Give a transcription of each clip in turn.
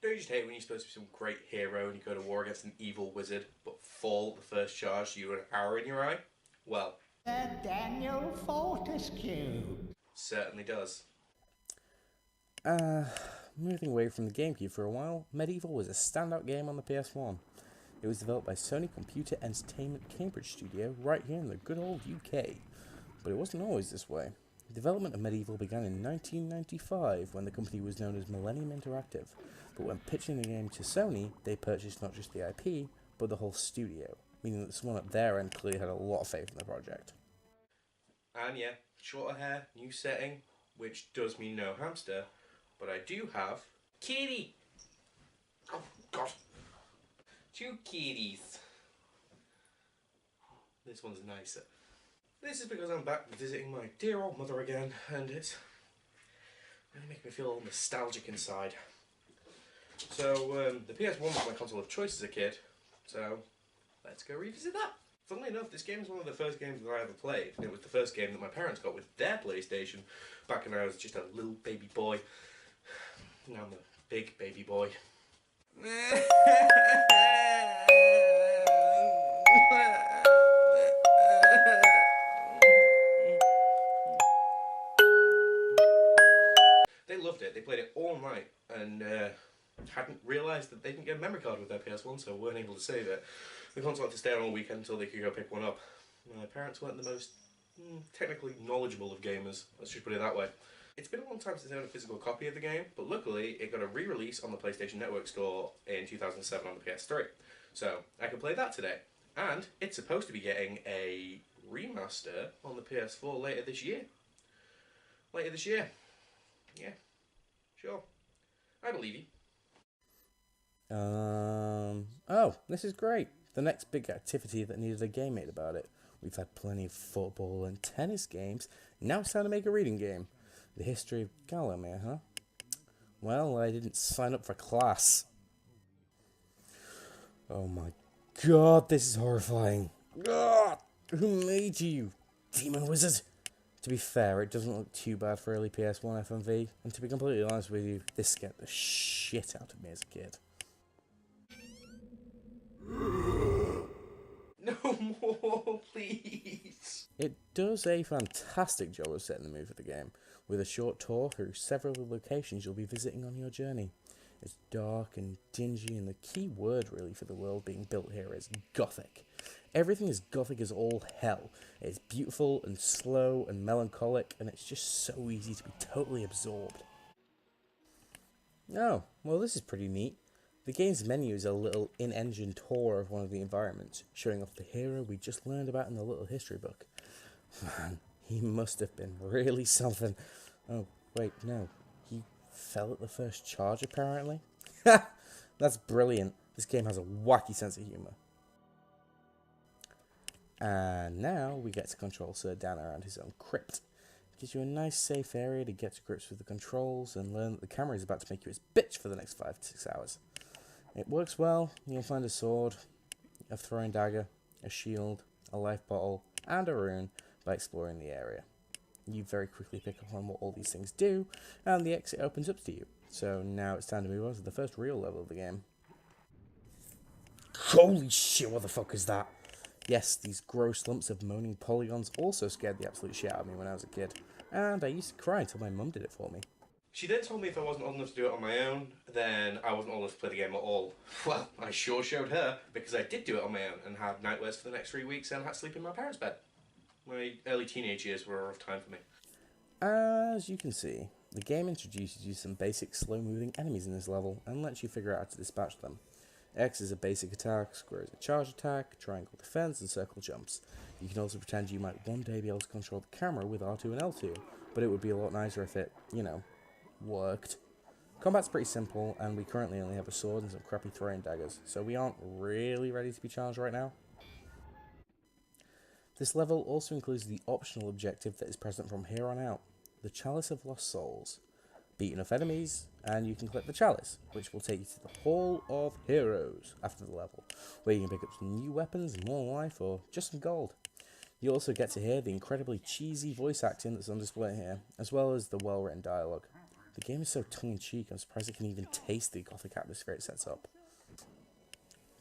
Don't you just hate when you're supposed to be some great hero and you go to war against an evil wizard, but fall at the first charge due to an arrow in your eye? Well, Daniel Fortescue. certainly does. Uh, Moving away from the GameCube for a while, MediEvil was a standout game on the PS1. It was developed by Sony Computer Entertainment Cambridge Studio right here in the good old UK. But it wasn't always this way. Development of MediEvil began in 1995 when the company was known as Millennium Interactive, but when pitching the game to Sony, they purchased not just the IP, but the whole studio, meaning that someone at their end clearly had a lot of faith in the project. And yeah, shorter hair, new setting, which does mean no hamster, but I do have kitty. Oh god, 2 kitties. This one's nicer. This is because I'm back visiting my dear old mother again, and it's really making me feel all nostalgic inside. So, the PS1 was my console of choice as a kid, so let's go revisit that. Funnily enough, this game is one of the first games that I ever played, and it was the first game that my parents got with their PlayStation back when I was just a little baby boy. Now I'm a big baby boy. They loved it. They played it all night and hadn't realised that they didn't get a memory card with their PS1, so weren't able to save it. The console had to stay on all weekend until they could go pick one up. My parents weren't the most technically knowledgeable of gamers, let's just put it that way. It's been a long time since I owned a physical copy of the game, but luckily it got a re-release on the PlayStation Network store in 2007 on the PS3. So I can play that today. And it's supposed to be getting a remaster on the PS4 later this year. Yeah, sure. I believe you. Oh, this is great. The next big activity that needed a game made about it. We've had plenty of football and tennis games. Now it's time to make a reading game. The history of Gallowmere, huh? Well, I didn't sign up for class. Oh my god, this is horrifying. God, who made you? Demon wizard? To be fair, it doesn't look too bad for early PS1 FMV, and to be completely honest with you, this scared the shit out of me as a kid. No more, please. It does a fantastic job of setting the mood for the game, with a short tour through several of the locations you'll be visiting on your journey. It's dark and dingy, and the key word really for the world being built here is gothic. Everything is gothic as all hell. It's beautiful and slow and melancholic, and it's just so easy to be totally absorbed. Oh, well, this is pretty neat. The game's menu is a little in-engine tour of one of the environments, showing off the hero we just learned about in the little history book. Man, he must have been really something. Oh, wait, no. He fell at the first charge, apparently? Ha! That's brilliant. This game has a wacky sense of humour. And now we get to control Sir Dan around his own crypt. It gives you a nice safe area to get to grips with the controls and learn that the camera is about to make you its bitch for the next 5 to 6 hours. It works well. You'll find a sword, a throwing dagger, a shield, a life bottle, and a rune by exploring the area. You very quickly pick up on what all these things do, and the exit opens up to you. So now it's time to move on to the first real level of the game. Holy shit, what the fuck is that? Yes, these gross lumps of moaning polygons also scared the absolute shit out of me when I was a kid, and I used to cry until my mum did it for me. She then told me if I wasn't old enough to do it on my own, then I wasn't old enough to play the game at all. Well, I sure showed her, because I did do it on my own and had nightmares for the next 3 weeks and had to sleep in my parents' bed. My early teenage years were a rough time for me. As you can see, the game introduces you some basic slow-moving enemies in this level and lets you figure out how to dispatch them. X is a basic attack, square is a charge attack, triangle defense, and circle jumps. You can also pretend you might one day be able to control the camera with R2 and L2, but it would be a lot nicer if it, worked. Combat's pretty simple, and we currently only have a sword and some crappy throwing daggers, so we aren't really ready to be challenged right now. This level also includes the optional objective that is present from here on out, the Chalice of Lost Souls. Beat enough enemies, and you can collect the Chalice, which will take you to the Hall of Heroes after the level, where you can pick up some new weapons, more life, or just some gold. You also get to hear the incredibly cheesy voice acting that's on display here, as well as the well-written dialogue. The game is so tongue-in-cheek, I'm surprised I can even taste the gothic atmosphere it sets up.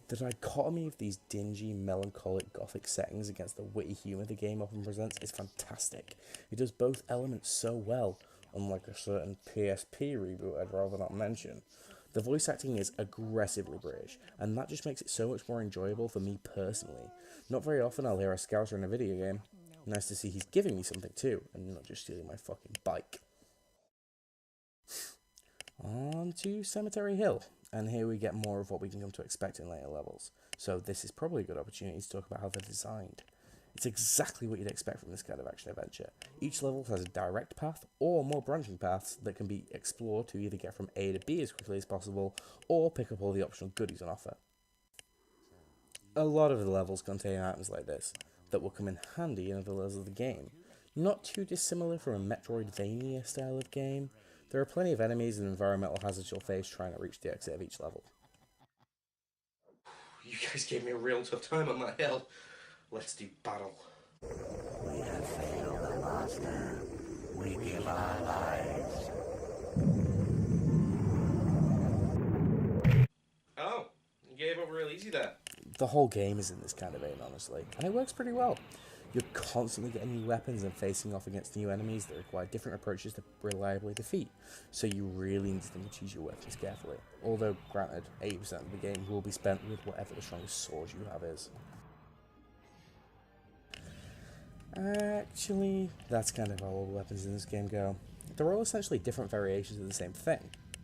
The dichotomy of these dingy, melancholic gothic settings against the witty humour the game often presents is fantastic. It does both elements so well, unlike a certain PSP reboot I'd rather not mention. The voice acting is aggressively British, and that just makes it so much more enjoyable for me personally. Not very often I'll hear a Scouser in a video game. Nice to see he's giving me something too, and not just stealing my fucking bike. On to Cemetery Hill, and here we get more of what we can come to expect in later levels. So this is probably a good opportunity to talk about how they're designed. It's exactly what you'd expect from this kind of action-adventure. Each level has a direct path, or more branching paths that can be explored to either get from A to B as quickly as possible, or pick up all the optional goodies on offer. A lot of the levels contain items like this, that will come in handy in other levels of the game. Not too dissimilar from a Metroidvania style of game. There are plenty of enemies and environmental hazards you'll face trying to reach the exit of each level. You guys gave me a real tough time on that hill. Let's do battle. We have failed the master. We give our lives. Oh, you gave up real easy there. The whole game is in this kind of vein, honestly, and it works pretty well. You're constantly getting new weapons and facing off against new enemies that require different approaches to reliably defeat, so you really need to think and choose your weapons carefully. Although, granted, 80% of the game will be spent with whatever the strongest sword you have is. Actually, that's kind of how all the weapons in this game go. They're all essentially different variations of the same thing.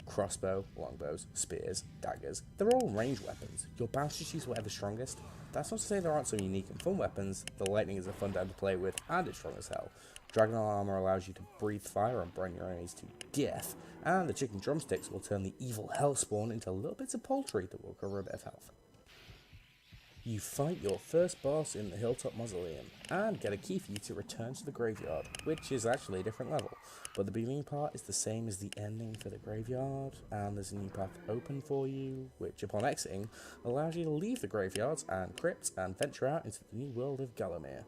Crossbow, longbows, spears, daggers, they're all ranged weapons. You're bound to choose whatever's strongest. That's not to say there aren't some unique and fun weapons. The lightning is a fun down to play with, and it's strong as hell. Dragon armor allows you to breathe fire and burn your enemies to death, and the chicken drumsticks will turn the evil hellspawn into little bits of poultry that will cover a bit of health. You fight your first boss in the Hilltop Mausoleum, and get a key for you to return to the graveyard, which is actually a different level, but the beginning part is the same as the ending for the graveyard, and there's a new path open for you, which upon exiting, allows you to leave the graveyards and crypts and venture out into the new world of Gallowmere.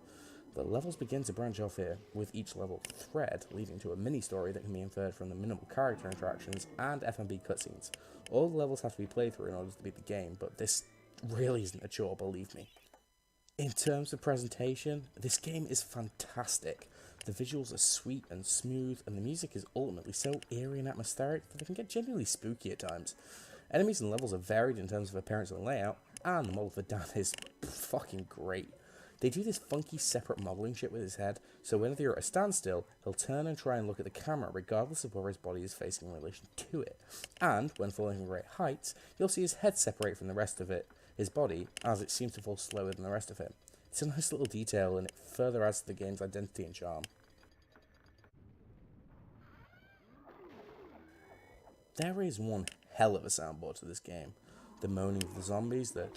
The levels begin to branch off here, with each level thread leading to a mini-story that can be inferred from the minimal character interactions and FMV cutscenes. All the levels have to be played through in order to beat the game, but this really isn't a chore, believe me. In terms of presentation, this game is fantastic. The visuals are sweet and smooth, and the music is ultimately so eerie and atmospheric that it can get genuinely spooky at times. Enemies and levels are varied in terms of appearance and layout, and the model for Dan is fucking great. They do this funky separate modelling shit with his head, so whenever you're at a standstill, he'll turn and try and look at the camera regardless of where his body is facing in relation to it. And, when falling from great heights, you'll see his head separate from the rest of his body, as it seems to fall slower than the rest of him. It's a nice little detail, and it further adds to the game's identity and charm. There is one hell of a soundboard to this game. The moaning of the zombies, the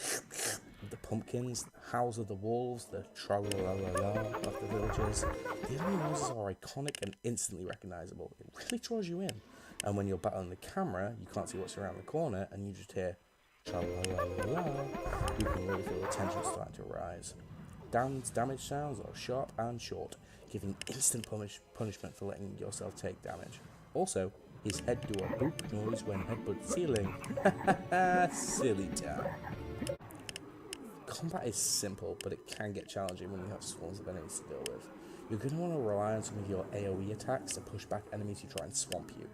pumpkins, the howls of the wolves, the tra-la-la-la-la of the villagers. The enemy noises are iconic and instantly recognisable. It really draws you in. And when you're battling the camera, you can't see what's around the corner, and you just hear tra-la-la-la-la. You can really feel the tension starting to rise. Dan's damage sounds are sharp and short, giving instant punishment for letting yourself take damage. Also, his head do a boop noise when headbutt ceiling. Silly town. Combat is simple, but it can get challenging when you have swarms of enemies to deal with. You're going to want to rely on some of your AoE attacks to push back enemies who try and swamp you.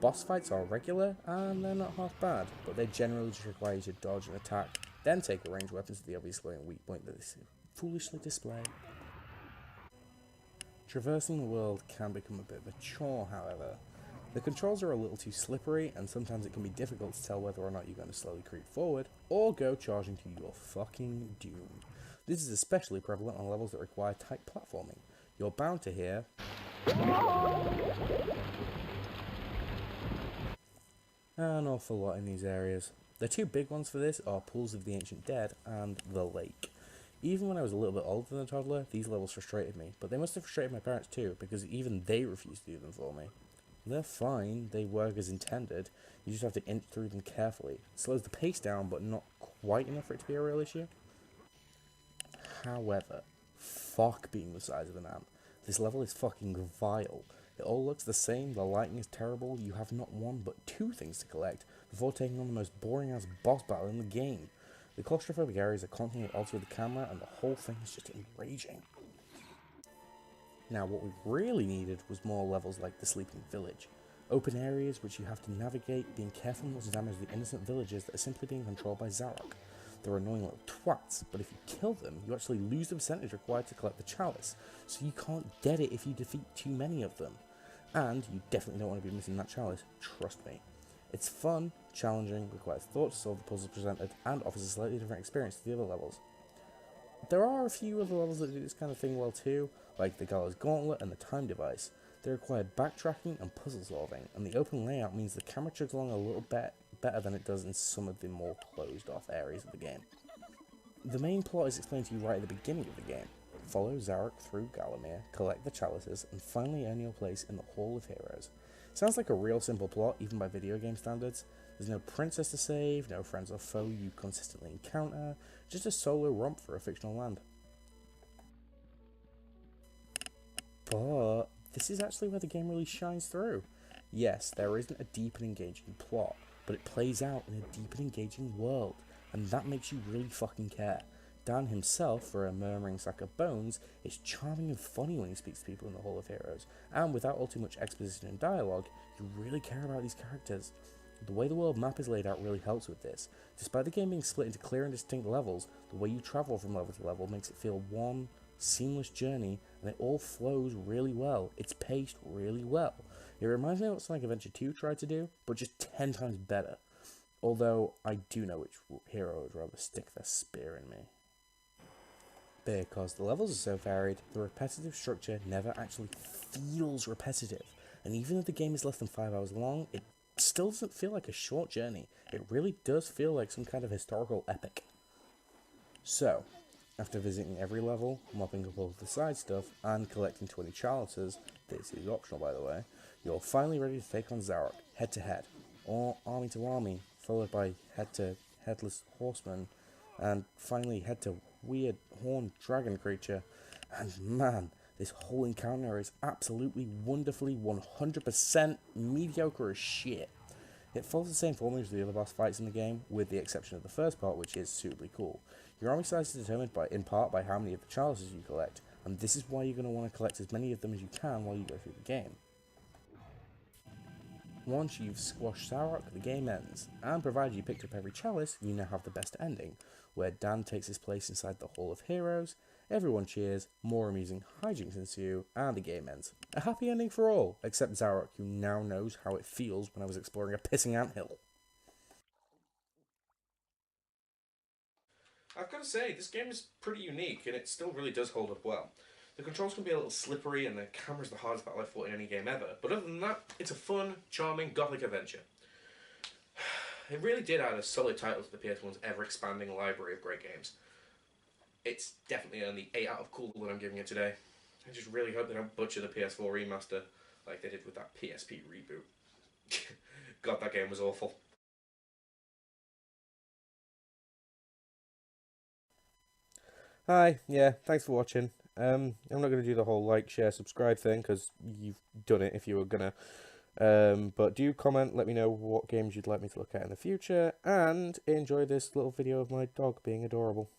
Boss fights are regular, and they're not half bad, but they generally just require you to dodge and attack, then take a ranged weapon to the obvious glowing weak point that they foolishly display. Traversing the world can become a bit of a chore, however. The controls are a little too slippery, and sometimes it can be difficult to tell whether or not you're going to slowly creep forward, or go charging to your fucking doom. This is especially prevalent on levels that require tight platforming. You're bound to hear an awful lot in these areas. The two big ones for this are Pools of the Ancient Dead and The Lake. Even when I was a little bit older than a toddler, these levels frustrated me, but they must have frustrated my parents too, because even they refused to do them for me. They're fine, they work as intended, you just have to inch through them carefully. It slows the pace down, but not quite enough for it to be a real issue. However, fuck being the size of an ant. This level is fucking vile. It all looks the same, the lighting is terrible, you have not one but two things to collect before taking on the most boring ass boss battle in the game. The claustrophobic areas are constantly altered with the camera and the whole thing is just enraging. Now what we really needed was more levels like the Sleeping Village. Open areas which you have to navigate, being careful not to damage the innocent villagers that are simply being controlled by Zarok. They're annoying little twats, but if you kill them, you actually lose the percentage required to collect the chalice, so you can't get it if you defeat too many of them. And you definitely don't want to be missing that chalice, trust me. It's fun, challenging, requires thought to solve the puzzles presented, and offers a slightly different experience to the other levels. There are a few other levels that do this kind of thing well too, like the Gallows Gauntlet and the Time Device. They require backtracking and puzzle solving, and the open layout means the camera chugs along a little bit better than it does in some of the more closed off areas of the game. The main plot is explained to you right at the beginning of the game. Follow Zarok through Galamir, collect the chalices, and finally earn your place in the Hall of Heroes. Sounds like a real simple plot, even by video game standards. There's no princess to save, no friends or foe you consistently encounter, just a solo romp for a fictional land. But this is actually where the game really shines through. Yes, there isn't a deep and engaging plot, but it plays out in a deep and engaging world, and that makes you really fucking care. Dan himself, for a murmuring sack of bones, is charming and funny when he speaks to people in the Hall of Heroes, and without all too much exposition and dialogue, you really care about these characters. The way the world map is laid out really helps with this. Despite the game being split into clear and distinct levels, the way you travel from level to level makes it feel one seamless journey, and it all flows really well. It's paced really well. It reminds me of what Sonic Adventure 2 tried to do, but just 10 times better. Although, I do know which hero would rather stick their spear in me. Because the levels are so varied, the repetitive structure never actually feels repetitive. And even though the game is less than 5 hours long, it still doesn't feel like a short journey. It really does feel like some kind of historical epic. So, after visiting every level, mopping up all of the side stuff, and collecting 20 chalices, this is optional by the way, you're finally ready to take on Zarok, head to head, or army to army, followed by head to headless horseman, and finally head to weird horned dragon creature. And man, this whole encounter is absolutely wonderfully 100% mediocre as shit. It follows the same formula as the other boss fights in the game, with the exception of the first part, which is suitably cool. Your army size is determined in part by how many of the chalices you collect, and this is why you're going to want to collect as many of them as you can while you go through the game. Once you've squashed Zarok, the game ends, and provided you picked up every chalice, you now have the best ending, where Dan takes his place inside the Hall of Heroes, everyone cheers, more amusing hijinks ensue, and the game ends. A happy ending for all, except Zarok, who now knows how it feels when I was exploring a pissing anthill. I've got to say, this game is pretty unique, and it still really does hold up well. The controls can be a little slippery, and the camera's the hardest battle I've fought in any game ever, but other than that, it's a fun, charming, gothic adventure. It really did add a solid title to the PS1's ever-expanding library of great games. It's definitely earned the 8 out of cool that I'm giving it today. I just really hope they don't butcher the PS4 remaster like they did with that PSP reboot. God, that game was awful. Hi, yeah, thanks for watching. I'm not going to do the whole like, share, subscribe thing, because you've done it if you were going to. But do comment, let me know what games you'd like me to look at in the future, and enjoy this little video of my dog being adorable.